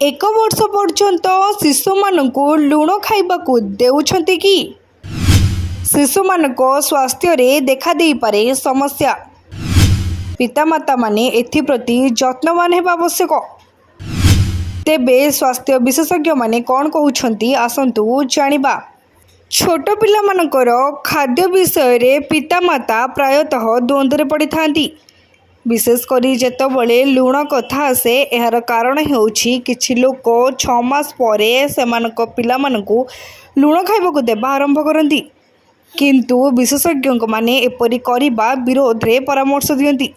एक वर्ष पर्यंत शिशु मानकु लुण खाइबाकु देउछन्ति कि? शिशु मानक स्वास्थ्य रे देखा देई पारे समस्या। पितामाता माने एथिप्रति जत्नवान हेबा आवश्यक। तेबे स्वास्थ्य विशेषज्ञ माने कौन कहउछन्ति आसंतु जानिबा। छोट पिला मानकर खाद्य विषय रे पितामाता प्रायतः द्वंद्व पड़ी थांती। विशेषकर जेतबले लुण कथा आसे एहार कारण हेउछि किछि लोक 6 मास परे सेमानक पिला मानकु लुण खाइबाकु देबा आरंभ करंती, किंतु विशेषज्ञ माने एपरि करिबा विरोध रे परामर्श दियंती।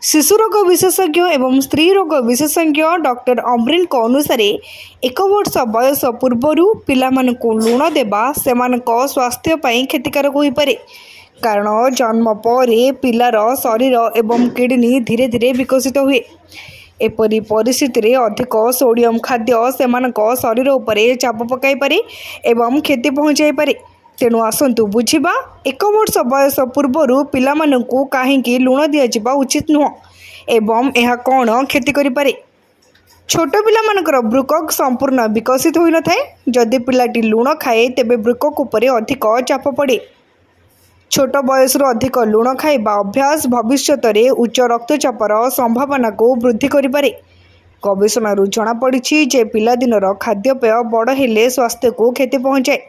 शिशु रोग विशेषज्ञ एवं स्त्री रोग विशेषज्ञ डॉक्टर अमरीन को अनुसार 1 वर्ष बयस पूर्वरु पिला मानकु लुण देबा सेमानक स्वास्थ्य पई क्षतिकारक होई पारे, कारण जन्म परे पिलार शरीर एवं किडनी धीरे धीरे विकसित हुए। एपरी परिस्थिति रे अधिक सोडियम खाद्य सेमानक शरीर उपरे चाप पकाई पारे एवं क्षति पहुंचाई पारे। तेणु आसंतु बुझिबा 1 वर्ष बयस पूर्वरु पिला मानकु काहेकि लुण दिया जिबा उचित नुह एवं एहा कोन क्षति करि पारे। छोट पिला मानकर बृकक संपूर्ण विकसित होई न थाए। जदि पिलाटी लुण खाए तेबे बृकक उपरे अधिक चाप पड़े। छोट बयस अधिक लुण खाइबा अभ्यास भविष्यत रे उच्च रक्तचापर संभावना को वृद्धि करिपारे। गवेषणारू जଣାपड़ी जे पिलादिनर खाद्यपेय बड़ हेले स्वास्थ्य को क्षति पहुंचाए।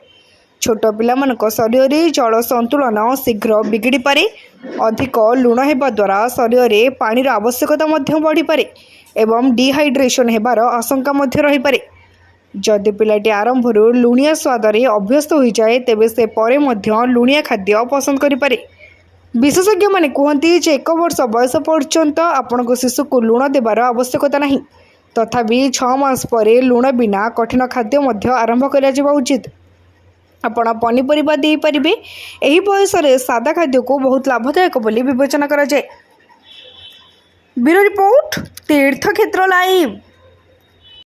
छोट पिलामानक शरीर रे जल संतुलन शीघ्र बिगिड़ी पारे। अधिक लुण हेबा द्वारा शरीर रे पानीर आवश्यकता मध्य बढ़ी पारे एवं डिहाइड्रेशन हेबार आशंका मध्य रही पारे। जदि पिलाटी आरंभरू लुणिया स्वाद रे अभ्यस्त हो जाए तेबे से परे मध्य लुणिया खाद्य पसंद करि पारे। विशेषज्ञ माने कहती जे 1 वर्ष बयस पर्यंत आपनको शिशु को लुण देबार आवश्यकता नहीं, तथापि 6 मास परे लुण बिना कठिन खाद्य मध्य आरंभ करा जिबा उचित। आपण पनीपरिबा देई परिबे। एही बयस रे सादा खाद्य को बहुत लाभदायक बोली विवेचना करा जाए। ब्यूरो रिपोर्ट तीर्थक्षेत्र लाइव।